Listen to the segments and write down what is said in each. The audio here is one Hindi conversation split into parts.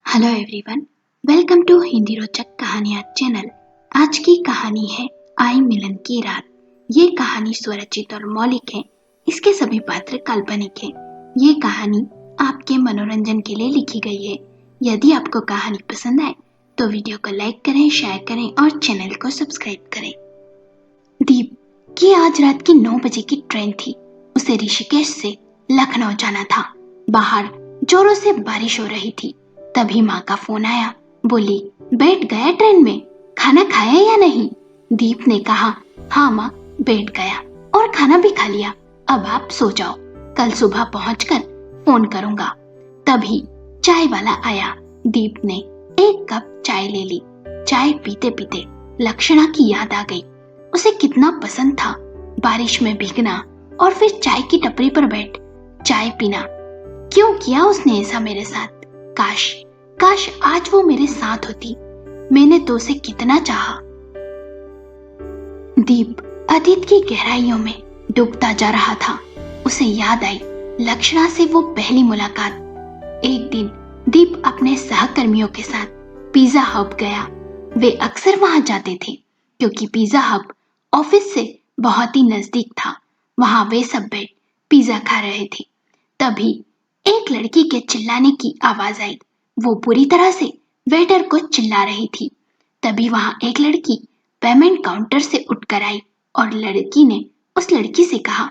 Hello everyone, welcome to Hindi रोचक कहानियाँ चैनल। आज की कहानी है आई मिलन की रात। ये कहानी स्वरचित और मौलिक है। इसके सभी पात्र काल्पनिक हैं। ये कहानी आपके मनोरंजन के लिए लिखी गई है। यदि आपको कहानी पसंद आए तो वीडियो को लाइक करें, शेयर करें और चैनल को सब्सक्राइब करें। दीप की आज रात की 9 बजे की ट्रेन थी। उसे ऋषिकेश से लखनऊ जाना था। बाहर जोरों से बारिश हो रही थी। तभी माँ का फोन आया। बोली, बैठ गया ट्रेन में, खाना खाया या नहीं? दीप ने कहा, हाँ माँ, बैठ गया और खाना भी खा लिया। अब आप सो जाओ, कल सुबह पहुंचकर फोन करूंगा। तभी चाय वाला आया। दीप ने एक कप चाय ले ली। चाय पीते पीते लक्षणा की याद आ गई। उसे कितना पसंद था बारिश में भीगना और फिर चाय की टपरी पर बैठ चाय पीना। क्यों किया उसने ऐसा मेरे साथ? काश काश आज वो मेरे साथ होती। मैंने तो उसे कितना चाहा। दीप अतीत की गहराइयों में डूबता जा रहा था। उसे याद आई लक्षणा से वो पहली मुलाकात। एक दिन दीप अपने सहकर्मियों के साथ पिज्जा हब गया। वे अक्सर वहां जाते थे क्योंकि पिज्जा हब ऑफिस से बहुत ही नजदीक था। वहां वे सब बैठ पिज्जा खा रहे थे। तभी एक लड़की के चिल्लाने की आवाज आई। वो पूरी तरह से वेटर को चिल्ला रही थी। तभी वहां एक लड़की पेमेंट काउंटर से उठकर आई और लड़की ने उस लड़की से कहा,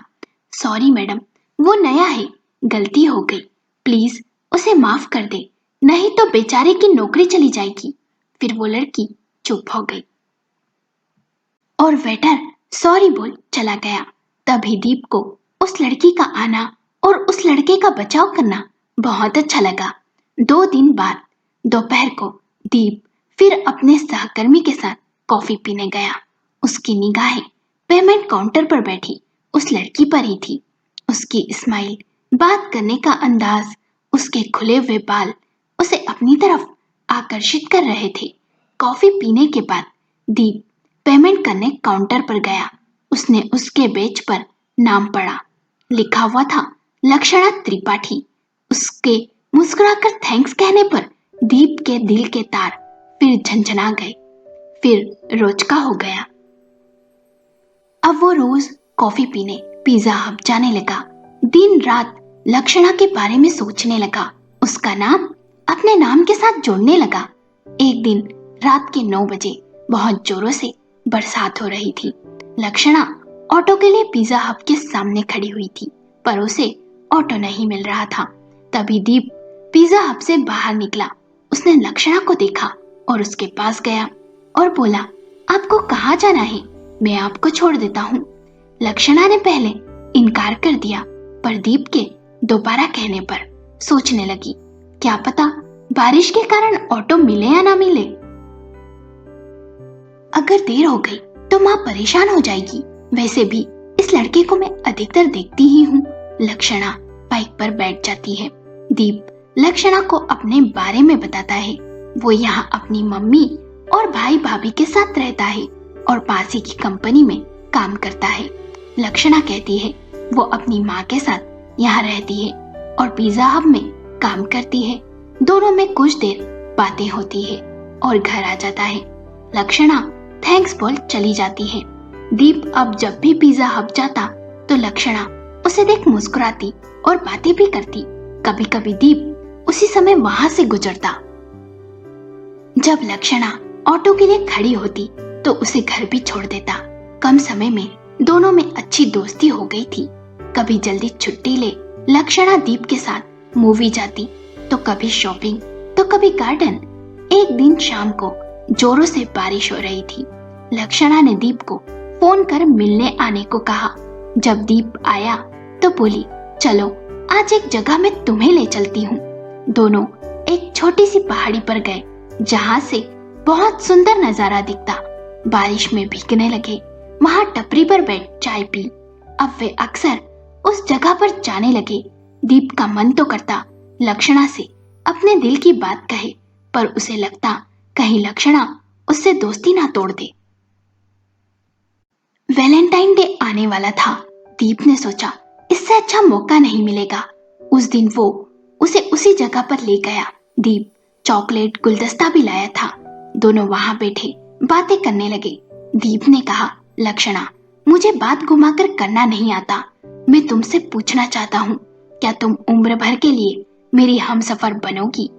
सॉरी मैडम, वो नया है, गलती हो गई, प्लीज उसे माफ कर दे, नहीं तो बेचारे की नौकरी चली जाएगी। फिर वो लड़की चुप हो गई और वेटर सॉरी बोल चला गया। तभी दीप को उस लड़की का आना और उस लड़के का बचाव करना बहुत अच्छा लगा। 2 दिन बाद दोपहर को दीप फिर अपने सहकर्मी के साथ कॉफी पीने गया। उसकी निगाहें पेमेंट काउंटर पर बैठी उस लड़की पर ही थी। उसकी स्माइल, बात करने का अंदाज, उसके खुले हुए बाल उसे अपनी तरफ आकर्षित कर रहे थे। कॉफी पीने के बाद दीप पेमेंट करने काउंटर पर गया। उसने उसके बेच पर नाम पढ़ा। लिखा हुआ था लक्षणा त्रिपाठी। उसके मुस्कुराकर थैंक्स कहने पर दीप के दिल के तार फिर झंझना गए। फिर रोज का हो गया। अब वो रोज कॉफी पीने पिज्जा हब जाने लगा। दिन रात लक्षणा के बारे में सोचने लगा। उसका नाम अपने नाम के साथ जोड़ने लगा। एक दिन रात के 9 बजे बहुत जोरों से बरसात हो रही थी। लक्षणा ऑटो के लिए पिज्जा हब के सामने खड़ी हुई थी, पर उसे ऑटो नहीं मिल रहा था। तभी दीप पिज्जा हब से बाहर निकला। उसने लक्षणा को देखा और उसके पास गया और बोला, आपको कहाँ जाना है? मैं आपको छोड़ देता हूँ। लक्षणा ने पहले इनकार कर दिया, पर दीप के दोबारा कहने पर सोचने लगी, क्या पता बारिश के कारण ऑटो मिले या ना मिले। अगर देर हो गई तो माँ परेशान हो जाएगी। वैसे भी इस लड़के को मैं अधिकतर देखती ही हूँ। लक्षणा बाइक पर बैठ जाती है। दीप लक्षणा को अपने बारे में बताता है। वो यहाँ अपनी मम्मी और भाई भाभी के साथ रहता है और पास ही की कंपनी में काम करता है। लक्षणा कहती है वो अपनी माँ के साथ यहाँ रहती है और पिज्जा हब में काम करती है। दोनों में कुछ देर बातें होती है और घर आ जाता है। लक्षणा थैंक्स बोल चली जाती है। दीप अब जब भी पिज्जा हब जाता तो लक्षणा उसे देख मुस्कुराती और बातें भी करती। कभी कभी दीप उसी समय वहां से गुजरता। जब लक्षणा ऑटो के लिए खड़ी होती तो उसे घर भी छोड़ देता। कम समय में दोनों में अच्छी दोस्ती हो गई थी। कभी जल्दी छुट्टी ले लक्षणा दीप के साथ मूवी जाती, तो कभी शॉपिंग, तो कभी गार्डन। एक दिन शाम को जोरों से बारिश हो रही थी। लक्षणा ने दीप को फोन कर मिलने आने को कहा। जब दीप आया तो बोली, चलो आज एक जगह मैं तुम्हें ले चलती हूँ। दोनों एक छोटी सी पहाड़ी पर गए जहाँ से बहुत सुंदर नजारा दिखता। बारिश में भीगने लगे। वहां टपरी पर बैठ चाय पी। अब वे अक्सर उस जगह पर जाने लगे। दीप का मन तो करता लक्षणा से अपने दिल की बात कहे, पर उसे लगता कहीं लक्षणा उससे दोस्ती ना तोड़ दे। वैलेंटाइन डे आने वाला था। दीप ने सोचा इससे अच्छा मौका नहीं मिलेगा। उस दिन वो उसे उसी जगह पर ले गया। दीप चॉकलेट गुलदस्ता भी लाया था। दोनों वहां बैठे बातें करने लगे। दीप ने कहा, लक्षणा, मुझे बात घुमाकर करना नहीं आता। मैं तुमसे पूछना चाहता हूँ, क्या तुम उम्र भर के लिए मेरी हमसफर बनोगी?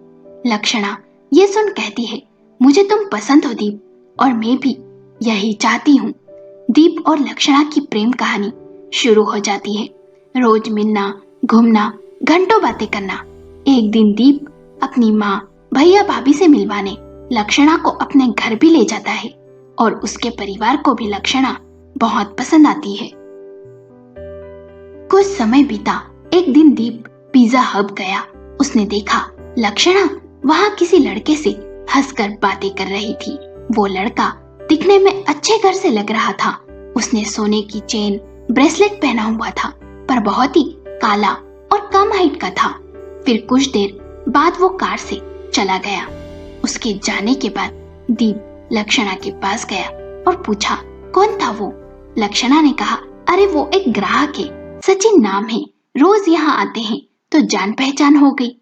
लक्षणा ये सुन कहती है, मुझे तुम पसंद हो दीप, और मैं भी यही चाहती हूँ। दीप और लक्षणा की प्रेम कहानी शुरू हो जाती है। रोज मिलना, घूमना, घंटों बातें करना। एक दिन दीप अपनी माँ, भैया, भाभी से मिलवाने लक्षणा को अपने घर भी ले जाता है और उसके परिवार को भी लक्षणा बहुत पसंद आती है। कुछ समय बीता। एक दिन दीप पिज्जा हब गया। उसने देखा लक्षणा वहां किसी लड़के से हंसकर बातें कर रही थी। वो लड़का दिखने में अच्छे घर से लग रहा था। उसने सोने की चेन, ब्रेसलेट पहना हुआ था, पर बहुत ही काला और कम हाइट का था। फिर कुछ देर बाद वो कार से चला गया। उसके जाने के बाद दीप लक्षणा के पास गया और पूछा, कौन था वो? लक्षणा ने कहा, अरे वो एक ग्राहक है, सचिन नाम है, रोज यहाँ आते हैं, तो जान पहचान हो गई।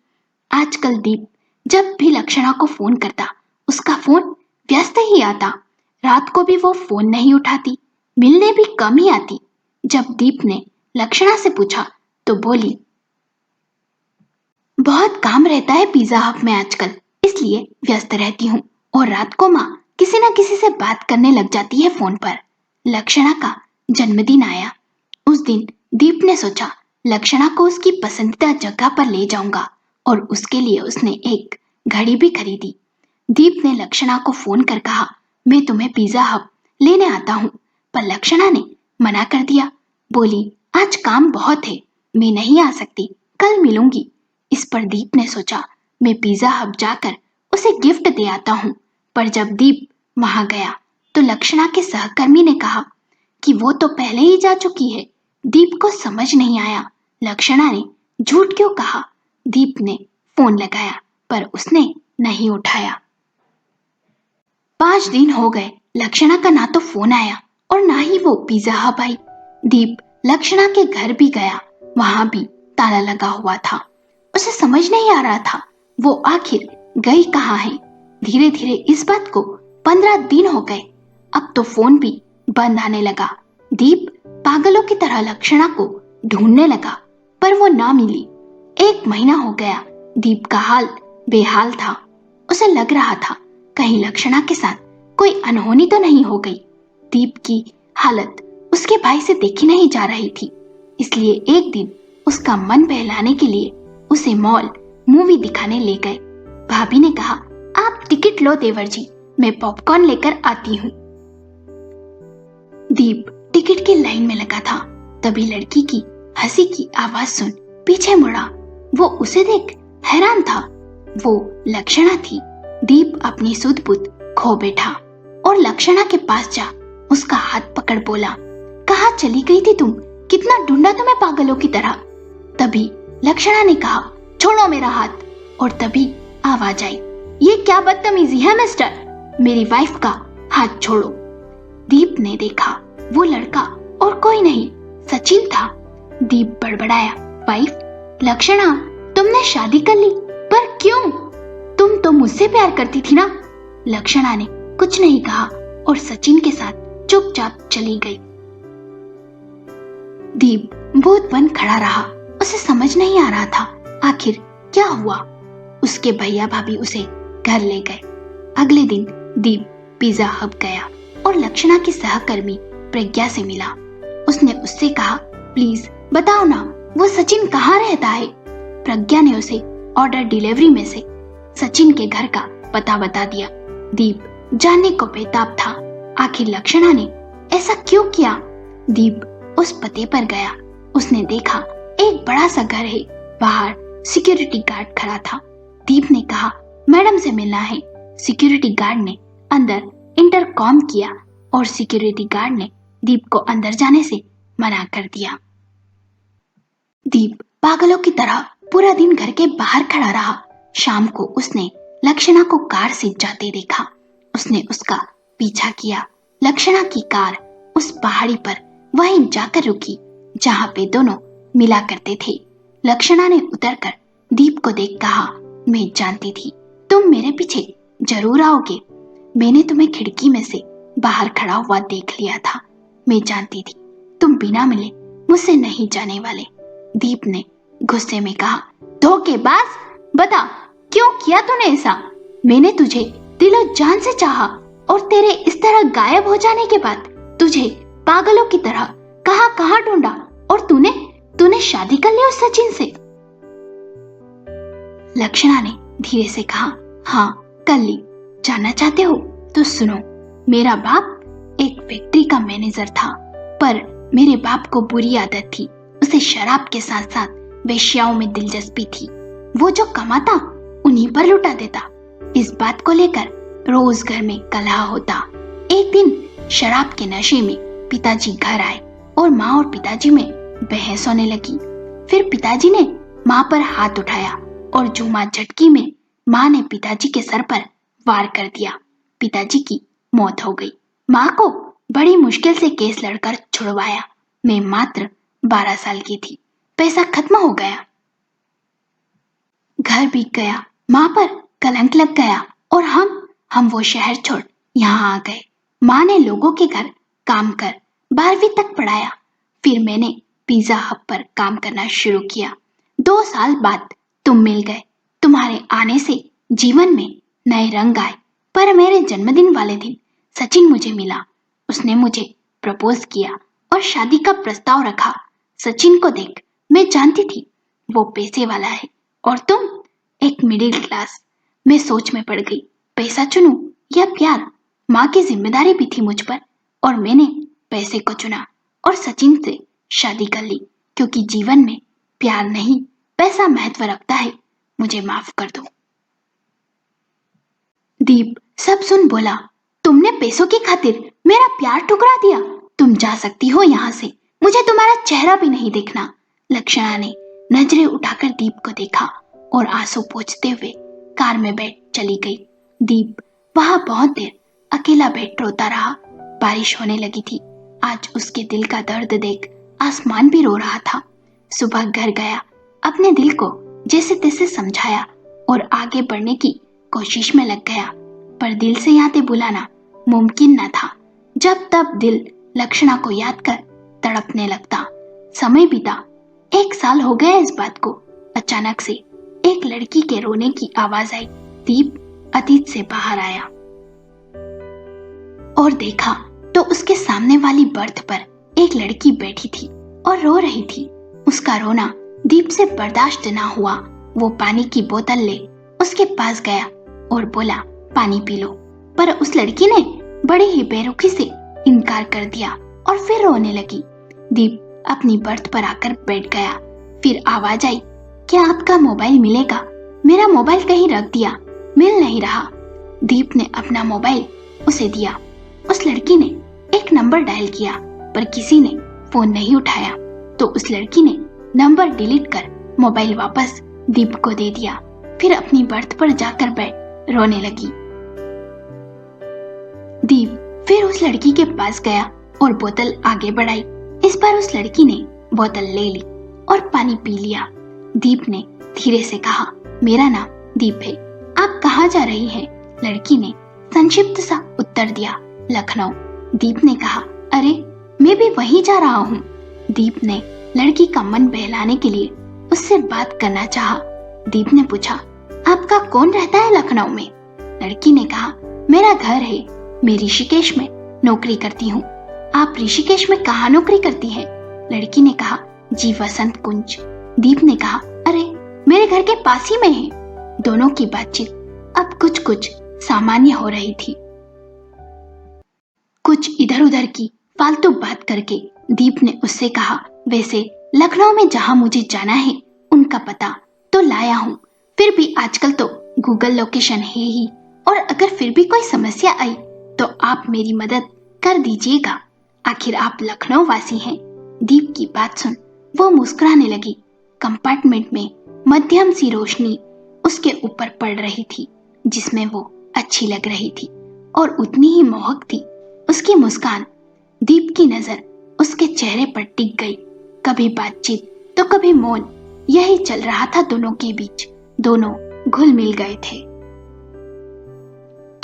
आजकल दीप जब भी लक्षणा को फोन करता, उसका फोन व्यस्त ही आता। रात को भी वो फोन नहीं उठाती, मिलने भी कम ही आती। जब दीप ने लक्षणा से पूछा तो बोली, बहुत काम रहता है पिज्जा हब में आजकल, इसलिए व्यस्त रहती हूँ, और रात को माँ किसी न किसी से बात करने लग जाती है फोन पर। लक्षणा का जन्मदिन आया। उस दिन दीप ने सोचा, लक्षणा को उसकी पसंदीदा जगह पर ले जाऊंगा, और उसके लिए उसने एक घड़ी भी खरीदी। दीप ने लक्षणा को फोन कर कहा, मैं तुम्हें पिज्जा हब लेने आता हूँ, पर लक्षणा ने मना कर दिया। बोली, आज काम बहुत है, मैं नहीं आ सकती, कल मिलूंगी। इस पर दीप ने सोचा, मैं पिज्जा हब जाकर उसे गिफ्ट दे आता हूँ। पर जब दीप वहां गया तो लक्षणा के सहकर्मी ने कहा कि वो तो पहले ही जा चुकी है। दीप को समझ नहीं आया, लक्षणा ने झूठ क्यों कहा। दीप ने फोन लगाया, पर उसने नहीं उठाया। 5 दिन हो गए। लक्षणा का ना तो फोन आया और ना ही वो पिज्जा हब आई। दीप लक्षणा के घर भी गया, वहां भी ताला लगा हुआ था। उसे समझ नहीं आ रहा था वो आखिर गई कहाँ है। धीरे धीरे इस बात को 15 दिन हो गए। अब तो फोन भी बंद आने लगा। दीप पागलों की तरह लक्षणा को ढूंढने लगा, पर वो ना मिली। 1 महीना हो गया। दीप का हाल बेहाल था। उसे लग रहा था कहीं लक्षणा के साथ कोई अनहोनी तो नहीं हो गई। दीप की हालत उसके भाई से देखी नहीं जा रही थी, इसलिए एक दिन उसका मन बहलाने के लिए उसे मॉल मूवी दिखाने ले गए। भाभी ने कहा, आप टिकट लो देवर जी, मैं पॉपकॉर्न लेकर आती हूँ। दीप टिकट की लाइन में लगा था, तभी लड़की की हंसी की आवाज सुन पीछे मुड़ा। वो उसे देख हैरान था। वो लक्षणा थी। दीप अपनी सुध बुध खो बैठा और लक्षणा के पास जा उसका हाथ पकड़ बोला, कहाँ चली गई थी तुम? कितना ढूंढा तुम्हें पागलों की तरह। तभी लक्षणा ने कहा, छोड़ो मेरा हाथ, और तभी आवाज आई, ये क्या बदतमीजी है मिस्टर, मेरी वाइफ का हाथ छोड़ो। दीप ने देखा वो लड़का और कोई नहीं, सचिन था। दीप बड़बड़ाया, वाइफ? लक्षणा, तुमने शादी कर ली, पर क्यों? तुम तो मुझसे प्यार करती थी ना। लक्षणा ने कुछ नहीं कहा और सचिन के साथ चुपचाप चली गई। दीप भूत बन खड़ा रहा। उसे समझ नहीं आ रहा था आखिर क्या हुआ। उसके भैया भाभी उसे घर ले गए। अगले दिन दीप पिज्जा हब गया और लक्षणा की सहकर्मी प्रज्ञा से मिला। उसने उससे कहा, प्लीज बताओ ना, वो सचिन कहाँ रहता है? प्रज्ञा ने उसे ऑर्डर डिलीवरी में से सचिन के घर का पता बता दिया। दीप जानने को बेताब था, आखिर लक्षणा ने ऐसा क्यों किया। दीप उस पते पर गया। उसने देखा एक बड़ा सा घर है, बाहर सिक्योरिटी गार्ड खड़ा था। दीप ने कहा, मैडम से मिलना है। सिक्योरिटी गार्ड ने अंदर इंटरकॉम किया और सिक्योरिटी गार्ड ने दीप को अंदर जाने से मना कर दिया। दीप पागलों की तरह पूरा दिन घर के बाहर खड़ा रहा। शाम को उसने लक्षणा को कार से जाते देखा। उसने उसका पीछा किया। लक्षणा की कार उस पहाड़ी पर वहीं जाकर रुकी जहां पे दोनों मिला करते थे। लक्षणा ने उतरकर दीप को देख कहा, मैं जानती थी तुम मेरे पीछे जरूर आओगे। मैंने तुम्हें खिड़की में से बाहर खड़ा हुआ देख लिया था। मैं जानती थी तुम बिना मिले मुझसे नहीं जाने वाले। दीप ने गुस्से में कहा, धोखेबाज, बता क्यों किया तूने ऐसा? मैंने तुझे दिलो जान से चाहा और तेरे इस तरह गायब हो जाने के बाद तुझे पागलों की तरह कहां कहां ढूंढा और तूने शादी कर ली उस सचिन से। लक्षणा ने धीरे से कहा, हाँ कर ली। जानना चाहते हो तो सुनो। मेरा बाप एक फैक्ट्री का मैनेजर था, पर मेरे बाप को बुरी आदत थी। उसे शराब के साथ साथ वेश्याओं में दिलचस्पी थी। वो जो कमाता उन्हीं पर लुटा देता। इस बात को लेकर रोज घर में कलह होता। एक दिन शराब के नशे में पिताजी घर आए और माँ और पिताजी में बहस होने लगी। फिर पिताजी ने माँ पर हाथ उठाया और जुमा झटकी में माँ ने पिताजी के सर पर वार कर दिया। पिताजी की मौत हो गई। माँ को बड़ी मुश्किल से केस लड़कर छुड़वाया। मैं मात्र 12 साल की थी। पैसा खत्म हो गया, घर बिक गया, माँ पर कलंक लग गया और हम वो शहर छोड़ यहाँ आ गए। माँ ने लोगों के घर काम कर 12वीं तक पढ़ाया। फिर मैंने पिज्जा हब पर काम करना शुरू किया। 2 साल बाद तुम मिल गए। तुम्हारे आने से जीवन में नए रंग आए। पर मेरे जन्मदिन वाले दिन सचिन मुझे मिला। उसने मुझे प्रपोज किया और शादी का प्रस्ताव रखा। सचिन को देख मैं जानती थी वो पैसे वाला है और तुम एक मिडिल क्लास। मैं सोच में पड़ गई, पैसा चुनूं या प्यार? माँ की जिम्मेदारी भी थी मुझ पर और मैंने पैसे को चुना और सचिन से शादी कर ली, क्योंकि जीवन में प्यार नहीं पैसा महत्व रखता है। मुझे माफ कर दो। दीप सब सुन बोला, तुमने पैसों की खातिर मेरा प्यार ठुकरा दिया। तुम जा सकती हो यहाँ से, मुझे तुम्हारा चेहरा भी नहीं देखना। लक्षणा ने नजरें उठाकर दीप को देखा और आंसू पोंछते हुए कार में बैठ चली गई। दीप वहां बहुत देर अकेला बैठ रोता रहा। बारिश होने लगी थी। आज उसके दिल का दर्द देख आसमान भी रो रहा था। सुबह घर गया, अपने दिल को जैसे तैसे समझाया और आगे बढ़ने की कोशिश में लग गया, पर दिल से यादें बुलाना मुमकिन न था। जब तब दिल लक्षणा को याद कर तड़पने लगता। समय बीता। 1 साल हो गया इस बात को। अचानक से एक लड़की के रोने की आवाज आई। दीप अतीत से बाहर आया और देखा तो उसके सामने वाली बर्थ पर एक लड़की बैठी थी और रो रही थी। उसका रोना दीप से बर्दाश्त ना हुआ। वो पानी की बोतल ले उसके पास गया और बोला, पानी पी लो। पर उस लड़की ने बड़ी ही बेरुखी से इनकार कर दिया और फिर रोने लगी। दीप अपनी बर्थ पर आकर बैठ गया। फिर आवाज आई, क्या आपका मोबाइल मिलेगा? मेरा मोबाइल कहीं रख दिया, मिल नहीं रहा। दीप ने अपना मोबाइल उसे दिया। उस लड़की ने एक नंबर डायल किया, पर किसी ने फोन नहीं उठाया। तो उस लड़की ने नंबर डिलीट कर मोबाइल वापस दीप को दे दिया। फिर अपनी बर्थ पर जाकर बैठ रोने लगी। दीप फिर उस लड़की के पास गया और बोतल आगे बढ़ाई। इस बार उस लड़की ने बोतल ले ली और पानी पी लिया। दीप ने धीरे से कहा, मेरा नाम दीप है, आप कहाँ जा रही हैं? लड़की ने संक्षिप्त सा उत्तर दिया, लखनऊ। दीप ने कहा, अरे मैं भी वहीं जा रहा हूँ। दीप ने लड़की का मन बहलाने के लिए उससे बात करना चाहा। दीप ने पूछा, आपका कौन रहता है लखनऊ में? लड़की ने कहा, मेरा घर है, मैं ऋषिकेश में नौकरी करती हूँ। आप ऋषिकेश में कहाँ नौकरी करती हैं? लड़की ने कहा, जी वसंत कुंज। दीप ने कहा, अरे मेरे घर के पास ही में है। दोनों की बातचीत अब कुछ कुछ सामान्य हो रही थी। कुछ इधर उधर की फालतू बात करके दीप ने उससे कहा, वैसे लखनऊ में जहाँ मुझे जाना है उनका पता तो लाया हूँ, फिर भी आजकल तो गूगल लोकेशन है ही, और अगर फिर भी कोई समस्या आई तो आप मेरी मदद कर दीजिएगा। आखिर आप लखनऊ वासी हैं। दीप की बात सुन वो मुस्कुराने लगी। कंपार्टमेंट में मध्यम सी रोशनी उसके ऊपर पड़ रही थी, जिसमें वो अच्छी लग रही थी और उतनी ही मोहक थी उसकी मुस्कान। दीप की नजर उसके चेहरे पर टिक गई। कभी बातचीत तो कभी मौन, यही चल रहा था दोनों के बीच। दोनों घुल मिल गए थे।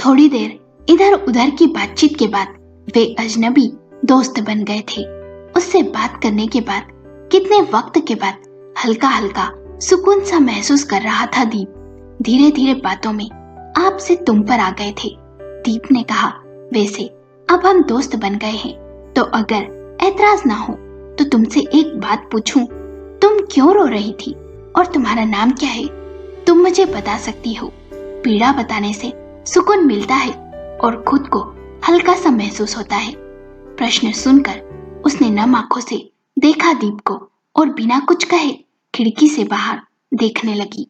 थोड़ी देर इधर उधर की बातचीत के बाद वे अजनबी दोस्त बन गए थे। उससे बात करने के बाद कितने वक्त के बाद हल्का हल्का सुकून सा महसूस कर रहा था दीप। धीरे धीरे बातों में आप से तुम पर आ गए थे। दीप ने कहा, वैसे अब हम दोस्त बन गए हैं तो अगर ऐतराज ना हो तो तुमसे एक बात पूछूं, तुम क्यों रो रही थी और तुम्हारा नाम क्या है? तुम मुझे बता सकती हो। पीड़ा बताने से सुकून मिलता है और खुद को हल्का सा महसूस होता है। प्रश्न सुनकर उसने नम आंखों से देखा दीप को और बिना कुछ कहे खिड़की से बाहर देखने लगी।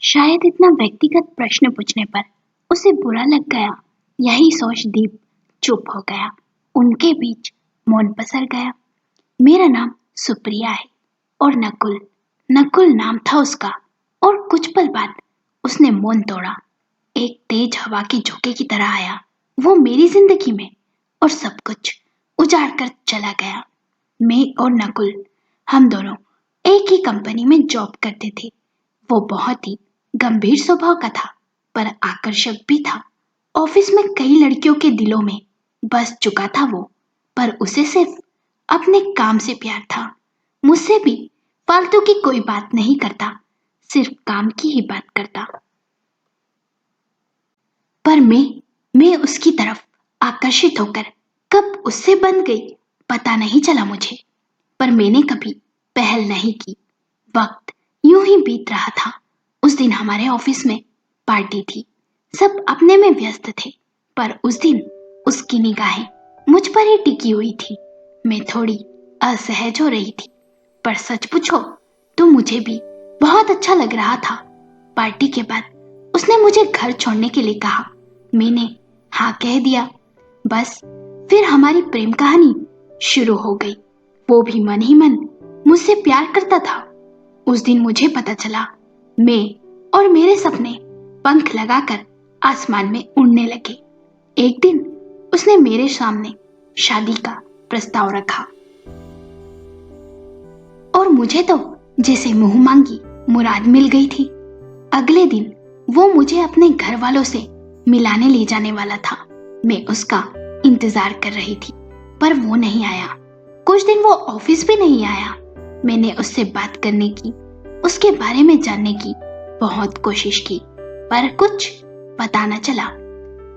शायद इतना व्यक्तिगत प्रश्न पूछने पर उसे बुरा लग गया। यही सोच दीप चुप हो गया। उनके बीच मौन पसर गया। मेरा नाम सुप्रिया है और नकुल नकुल नाम था उसका। और कुछ पल बाद उसने मौन तोड़ा। एक तेज हवा के झोंके की तरह आया वो मेरी जिंदगी में और सब कुछ उजाड़ कर चला गया। मैं और नकुल, हम दोनों एक ही कंपनी में जॉब करते थे। वो बहुत ही गंभीर स्वभाव का था पर आकर्षक भी था। ऑफिस में कई लड़कियों के दिलों में बस चुका था वो, पर उसे सिर्फ अपने काम से प्यार था। मुझसे भी फालतू की कोई बात नहीं करता, सिर्फ काम की ही बात करता। पर मैं उसकी तरफ आकर्षित होकर कब उससे बंध गई पता नहीं चला मुझे। पर मैंने कभी पहल नहीं की। वक्त यूं ही बीत रहा था। उस दिन हमारे ऑफिस में पार्टी थी। सब अपने में व्यस्त थे पर उस दिन उसकी निगाहें मुझ पर ही टिकी हुई थी। मैं थोड़ी असहज हो रही थी, पर सच पूछो तो मुझे भी बहुत अच्छा लग रहा था। पार्टी के बाद उसने मुझे घर छोड़ने के लिए कहा। मैंने हाँ कह दिया। बस फिर हमारी प्रेम कहानी शुरू हो गई। वो भी मन ही मन मुझसे प्यार करता था। उस दिन मुझे पता चला मैं और मेरे सपने पंख लगाकर आसमान में उड़ने लगे। एक दिन उसने मेरे सामने शादी का प्रस्ताव रखा और मुझे तो जैसे मुंह मांगी मुराद मिल गई थी। अगले दिन वो मुझे अपने घर वालों से मिलाने ले जाने वाला था। मैं उसका इंतजार कर रही थी पर वो नहीं आया। कुछ दिन वो ऑफिस भी नहीं आया। मैंने उससे बात करने की, उसके बारे में जानने की बहुत कोशिश की पर कुछ पता न चला।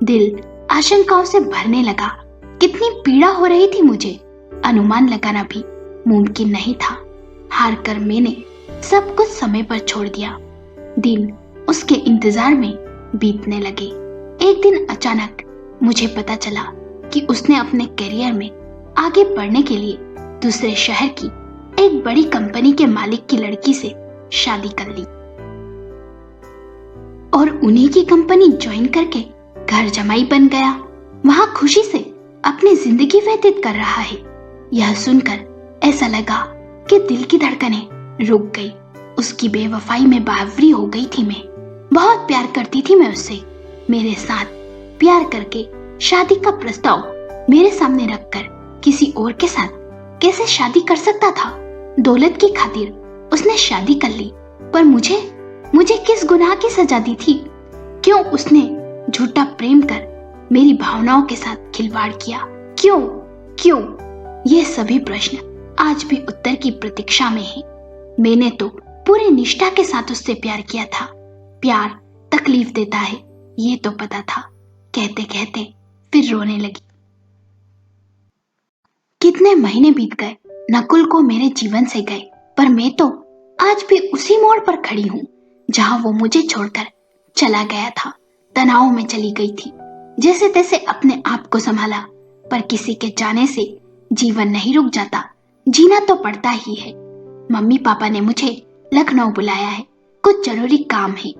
दिल आशंकाओं से भरने लगा। कितनी पीड़ा हो रही थी मुझे अनुमान लगाना भी मुमकिन नहीं था। हार कर मैंने सब कुछ समय पर छोड़ दिया। दिन उसके इंतजार में बीतने लगे। एक दिन अचानक मुझे पता चला कि उसने अपने करियर में आगे बढ़ने के लिए दूसरे शहर की एक बड़ी कंपनी के मालिक की लड़की से शादी कर ली और उन्हीं की कंपनी ज्वाइन करके घर जमाई बन गया। वहां खुशी से अपनी जिंदगी व्यतीत कर रहा है। यह सुनकर ऐसा लगा कि दिल की धड़कनें रुक गई। उसकी बेवफाई में बावरी हो गई थी मैं। बहुत प्यार करती थी मैं उससे। मेरे साथ प्यार करके शादी का प्रस्ताव मेरे सामने रखकर किसी और के साथ कैसे शादी कर सकता था? दौलत की खातिर उसने शादी कर ली, पर मुझे किस गुनाह की सजा दी थी? क्यों उसने झूठा प्रेम कर मेरी भावनाओं के साथ खिलवाड़ किया? क्यों? ये सभी प्रश्न आज भी उत्तर की प्रतीक्षा में हैं। मैंने तो पूरी निष्ठा के साथ उससे प्यार किया था। प्यार तकलीफ देता है ये तो पता था। कहते कहते फिर रोने लगी। कितने महीने बीत गए, नकुल को मेरे जीवन से गए, पर मैं तो आज भी उसी मोड़ पर खड़ी हूँ जहाँ वो मुझे छोड़कर चला गया था। तनाव में चली गई थी। जैसे तैसे अपने आप को संभाला, पर किसी के जाने से जीवन नहीं रुक जाता, जीना तो पड़ता ही है। मम्मी पापा ने मुझे लखनऊ बुलाया है, कुछ जरूरी काम है।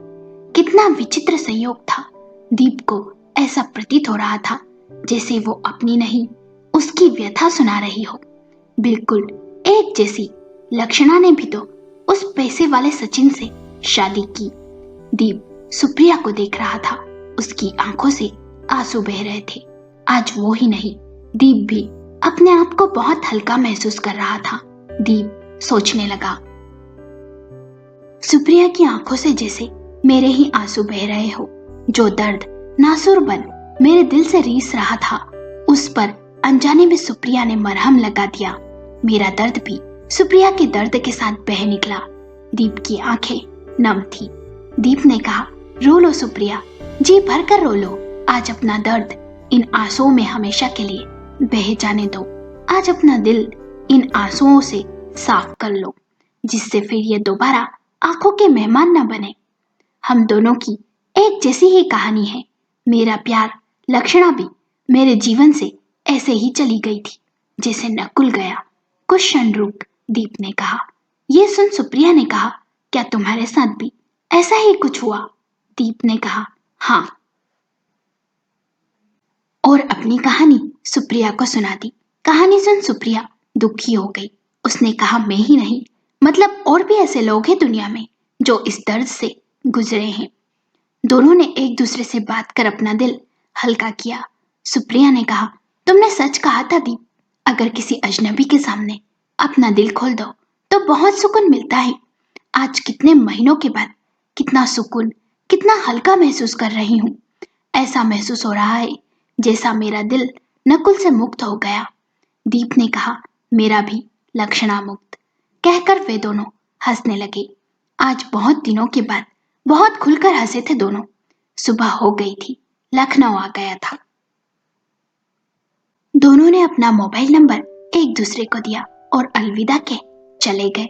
कितना विचित्र संयोग था। दीप को ऐसा प्रतीत हो रहा था जैसे वो अपनी नहीं उसकी व्यथा सुना रही हो। बिल्कुल एक जैसी। लक्षणा ने भी तो उस पैसे वाले सचिन से शादी की। दीप सुप्रिया को देख रहा था। उसकी आंखों से आंसू बह रहे थे। आज वो ही नहीं, दीप भी अपने आप को बहुत हल्का महसूस कर रहा था। दीप सोचने लगा, सुप्रिया की आंखों से जैसे मेरे ही आंसू बह रहे हो। जो दर्द नासुर बन मेरे दिल से रीस रहा था, उस पर अनजाने में सुप्रिया ने मरहम लगा दिया। मेरा दर्द भी सुप्रिया के दर्द के साथ बह निकला। दीप की आंखें नम थी। दीप ने कहा, रो लो सुप्रिया, जी भर कर रो लो। आज अपना दर्द इन आंसुओं में हमेशा के लिए बह जाने दो। आज अपना दिल इन आंसुओं से साफ कर लो, जिससे फिर ये दोबारा आंखों के मेहमान न बने। हम दोनों की एक जैसी ही कहानी है। मेरा प्यार लक्षणा भी मेरे जीवन से ऐसे ही चली गई थी जैसे नकुल गया। कुछ क्षण रुक, दीप ने कहा। यह सुन सुप्रिया ने कहा, क्या तुम्हारे साथ भी ऐसा ही कुछ हुआ? दीप ने कहा, हाँ। और अपनी कहानी सुप्रिया को सुना दी। कहानी सुन सुप्रिया दुखी हो गई। उसने कहा, मैं ही नहीं, मतलब और भी ऐसे लोग हैं दुनिया में जो इस दर्द से गुजरे हैं। दोनों ने एक दूसरे से बात कर अपना दिल हल्का किया। सुप्रिया ने कहा, तुमने सच कहा था दीप, अगर किसी अजनबी के सामने अपना दिल खोल दो तो बहुत सुकून मिलता है। आज कितने महीनों के बाद कितना सुकून, कितना हल्का महसूस कर रही हूँ। ऐसा महसूस हो रहा है जैसा मेरा दिल नकुल से मुक्त हो गया। दीप ने कहा, मेरा भी लक्षणा मुक्त। कहकर वे दोनों हंसने लगे। आज बहुत दिनों के बाद बहुत खुलकर हंसे थे दोनों। सुबह हो गई थी, लखनऊ आ गया था। दोनों ने अपना मोबाइल नंबर एक दूसरे को दिया और अलविदा के चले गए।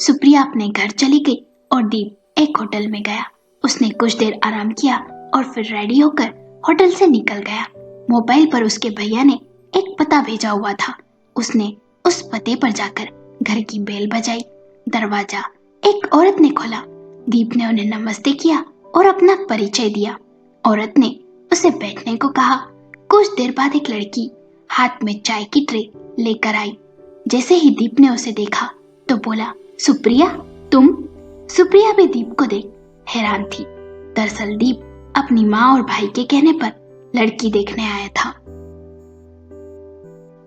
सुप्रिया अपने घर चली गई और दीप एक होटल में गया। उसने कुछ देर आराम किया और फिर रेडी होकर होटल से निकल गया। मोबाइल पर उसके भैया ने एक पता भेजा हुआ था। उसने उस पते पर जाकर घर की बेल बजाई। दरवाजा एक औरत ने खोला। दीप ने उन्हें नमस्ते किया और अपना परिचय दिया। औरत ने उसे बैठने को कहा। कुछ देर बाद एक लड़की हाथ में चाय की ट्रे लेकर आई। जैसे ही दीप ने उसे देखा तो बोला, सुप्रिया तुम? सुप्रिया भी दीप को देख हैरान थी। दरअसल दीप अपनी माँ और भाई के कहने पर लड़की देखने आया था।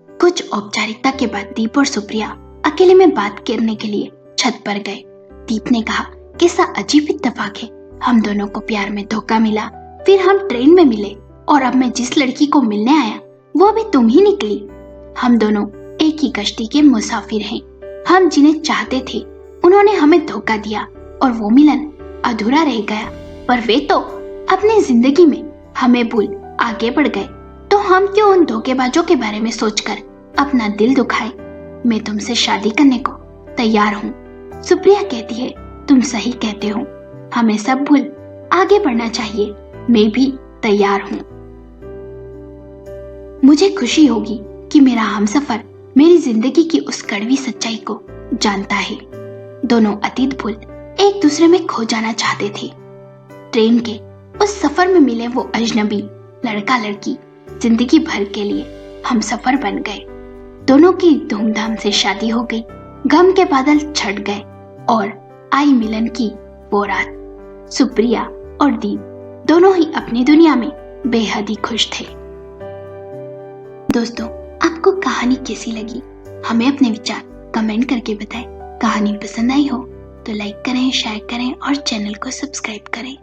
कुछ औपचारिकता के बाद दीप और सुप्रिया अकेले में बात करने के लिए छत पर गए। दीप ने कहा, कैसा अजीब इत्तेफाक है, हम दोनों को प्यार में धोखा मिला, फिर हम ट्रेन में मिले और अब मैं जिस लड़की को मिलने आया वो भी तुम ही निकली। हम दोनों एक ही कश्ती के मुसाफिर हैं। हम जिन्हें चाहते थे उन्होंने हमें धोखा दिया और वो मिलन अधूरा रह गया, पर वे तो अपनी जिंदगी में हमें भूल आगे बढ़ गए। तो हम क्यों उन धोखेबाजों के बारे में सोचकर अपना दिल दुखाए। मैं तुमसे शादी करने को तैयार हूँ। सुप्रिया कहती है, तुम सही कहते हो, हमें सब भूल आगे बढ़ना चाहिए। मैं भी तैयार हूँ। मुझे खुशी होगी कि मेरा हमसफर मेरी जिंदगी की उस कड़वी सच्चाई को जानता है। दोनों अतीत भूल एक दूसरे में खो जाना चाहते थे। ट्रेन के उस सफर में मिले वो अजनबी लड़का लड़की जिंदगी भर के लिए हमसफर बन गए। दोनों की धूमधाम से शादी हो गई। गम के बादल छट गए और आई मिलन की वो रात। सुप्रिया और दीप दोनों ही अपनी दुनिया में बेहद ही खुश थे। दोस्तों, आपको कहानी कैसी लगी? हमें अपने विचार कमेंट करके बताएं। कहानी पसंद आई हो तो लाइक करें, शेयर करें और चैनल को सब्सक्राइब करें।